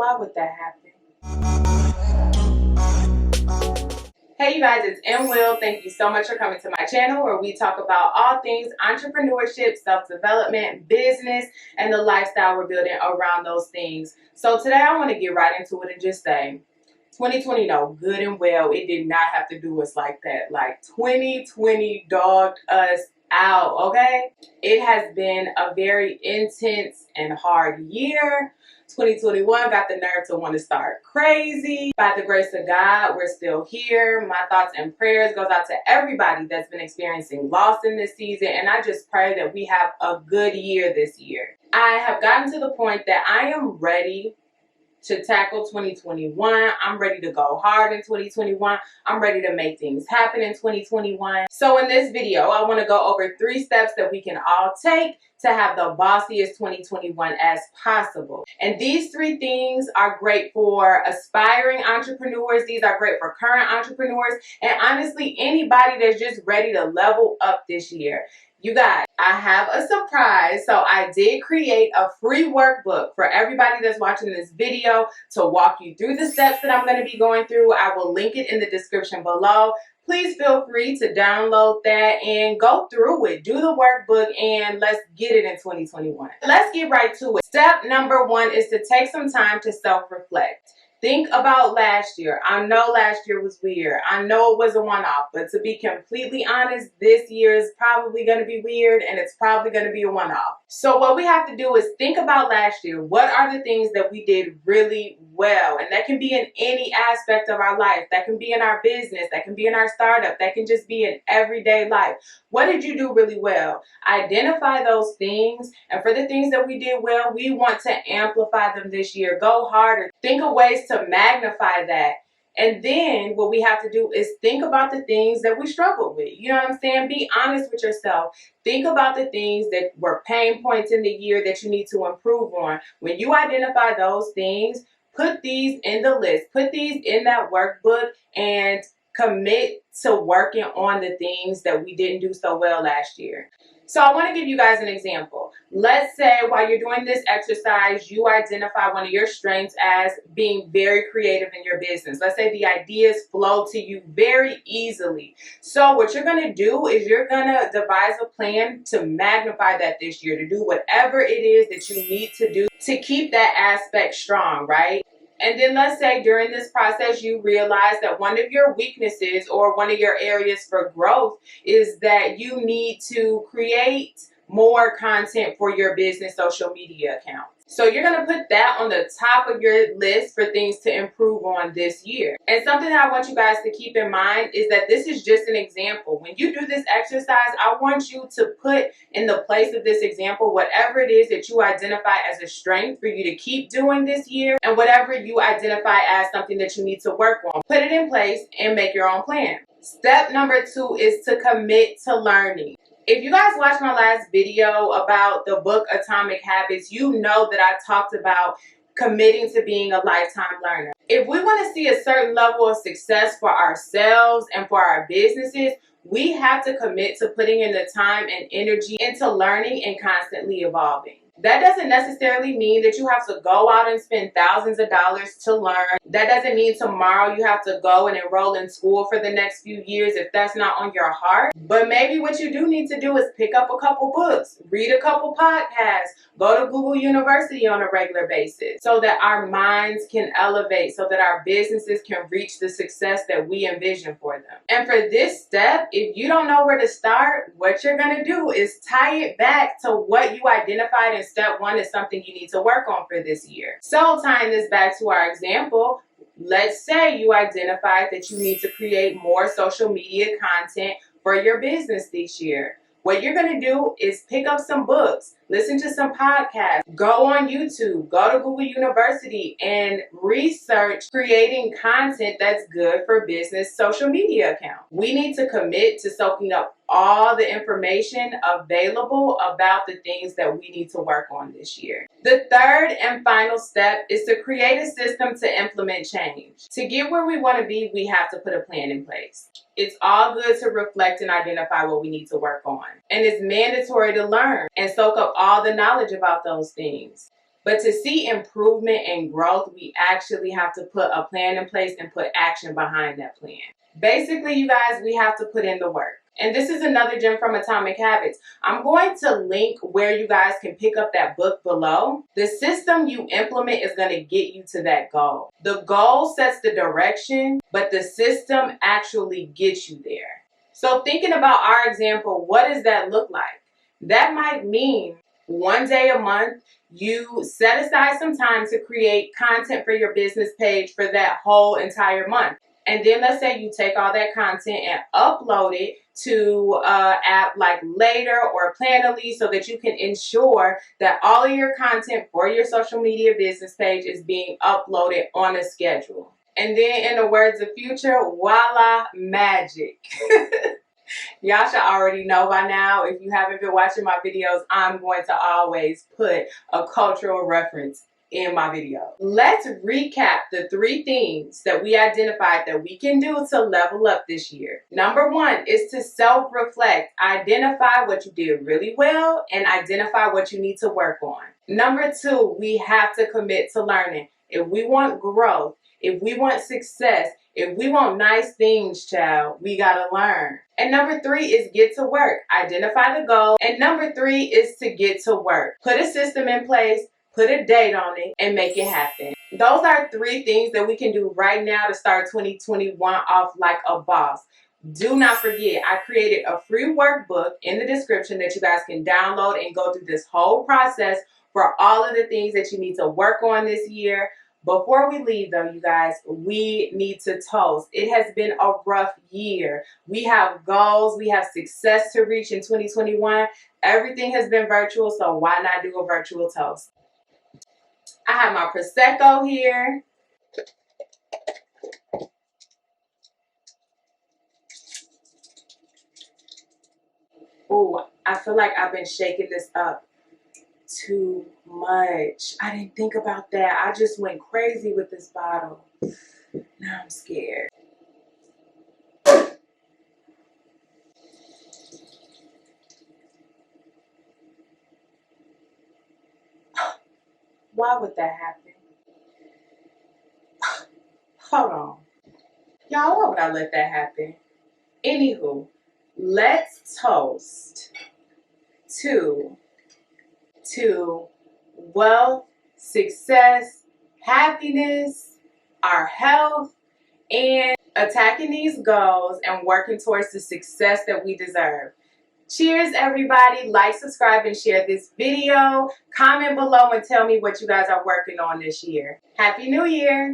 Why would that happen? Hey you guys, it's M. Will. Thank you so much for coming to my channel where we talk about all things entrepreneurship, self-development, business, and the lifestyle we're building around those things. So today I want to get right into it and just say, 2020 know good and well it did not have to do us like that. Like 2020 dogged us out, okay? It has been a very intense and hard year. 2021 got the nerve to want to start crazy. By the grace of God, we're still here. My thoughts and prayers goes out to everybody that's been experiencing loss in this season, and I just pray that we have a good year this year. I have gotten to the point that I am ready to tackle 2021. I'm ready to go hard in 2021. I'm ready to make things happen in 2021. So in this video, I want to go over 3 steps that we can all take to have the bossiest 2021 as possible. And these 3 things are great for aspiring entrepreneurs. These are great for current entrepreneurs, and honestly, anybody that's just ready to level up this year. You guys, I have a surprise. So I did create a free workbook for everybody that's watching this video to walk you through the steps that I'm going to be going through. I will link it in the description below. Please feel free to download that and go through it. Do the workbook and let's get it in 2021. Let's get right to it. Step number 1 is to take some time to self-reflect. Think about last year. I know last year was weird. I know it was a one-off, but to be completely honest, this year is probably going to be weird and it's probably going to be a one-off. So what we have to do is think about last year. What are the things that we did really well? And that can be in any aspect of our life. That can be in our business. That can be in our startup. That can just be in everyday life. What did you do really well? Identify those things. And for the things that we did well, we want to amplify them this year. Go harder. Think of ways to magnify that. And then what we have to do is think about the things that we struggled with. You know what I'm saying? Be honest with yourself. Think about the things that were pain points in the year that you need to improve on. When you identify those things, put these in the list. Put these in that workbook and commit to working on the things that we didn't do so well last year. So I want to give you guys an example. Let's say while you're doing this exercise, you identify one of your strengths as being very creative in your business. Let's say the ideas flow to you very easily. So what you're going to do is you're going to devise a plan to magnify that this year, to do whatever it is that you need to do to keep that aspect strong, right? And then let's say during this process, you realize that one of your weaknesses or one of your areas for growth is that you need to create more content for your business social media account. So you're going to put that on the top of your list for things to improve on this year. And something that I want you guys to keep in mind is that this is just an example. When you do this exercise, I want you to put in the place of this example whatever it is that you identify as a strength for you to keep doing this year, and whatever you identify as something that you need to work on. Put it in place and make your own plan. Step number 2 is to commit to learning. If you guys watched my last video about the book Atomic Habits, you know that I talked about committing to being a lifetime learner. If we want to see a certain level of success for ourselves and for our businesses, we have to commit to putting in the time and energy into learning and constantly evolving. That doesn't necessarily mean that you have to go out and spend thousands of dollars to learn. That doesn't mean tomorrow you have to go and enroll in school for the next few years if that's not on your heart. But maybe what you do need to do is pick up a couple books, read a couple podcasts, go to Google University on a regular basis so that our minds can elevate, so that our businesses can reach the success that we envision for them. And for this step, if you don't know where to start, what you're going to do is tie it back to what you identified in step 1 is something you need to work on for this year. So tying this back to our example, let's say you identified that you need to create more social media content for your business this year. What you're going to do is pick up some books, listen to some podcasts, go on YouTube, go to Google University and research creating content that's good for business social media accounts. We need to commit to soaking up all the information available about the things that we need to work on this year. The third and final step is to create a system to implement change. To get where we want to be, we have to put a plan in place. It's all good to reflect and identify what we need to work on. And it's mandatory to learn and soak up all the knowledge about those things. But to see improvement and growth, we actually have to put a plan in place and put action behind that plan. Basically, you guys, we have to put in the work. And this is another gem from Atomic Habits. I'm going to link where you guys can pick up that book below. The system you implement is going to get you to that goal. The goal sets the direction, but the system actually gets you there. So thinking about our example, what does that look like? That might mean one day a month, you set aside some time to create content for your business page for that whole entire month. And then let's say you take all that content and upload it to an app like Later or Planoly so that you can ensure that all of your content for your social media business page is being uploaded on a schedule. And then in the words of Future, voila, magic. Y'all should already know by now. If you haven't been watching my videos, I'm going to always put a cultural reference in my video. Let's recap the 3 things that we identified that we can do to level up this year. Number 1 is to self-reflect. Identify what you did really well and identify what you need to work on. Number 2, we have to commit to learning. If we want growth, if we want success, if we want nice things, child, we gotta learn. And number 3 is get to work. Identify the goal. And number 3 is to get to work. Put a system in place, put a date on it, and make it happen. Those are 3 things that we can do right now to start 2021 off like a boss. Do not forget, I created a free workbook in the description that you guys can download and go through this whole process for all of the things that you need to work on this year. Before we leave though, you guys, we need to toast. It has been a rough year. We have goals, we have success to reach in 2021. Everything has been virtual, so why not do a virtual toast? I have my Prosecco here. Oh, I feel like I've been shaking this up too much. I didn't think about that. I just went crazy with this bottle. Now I'm scared. Why would that happen? Hold on. Y'all, why would I let that happen? Anywho, let's toast to wealth, success, happiness, our health, and attacking these goals and working towards the success that we deserve. Cheers, everybody. Like, subscribe, and share this video. Comment below and tell me what you guys are working on this year. Happy New Year.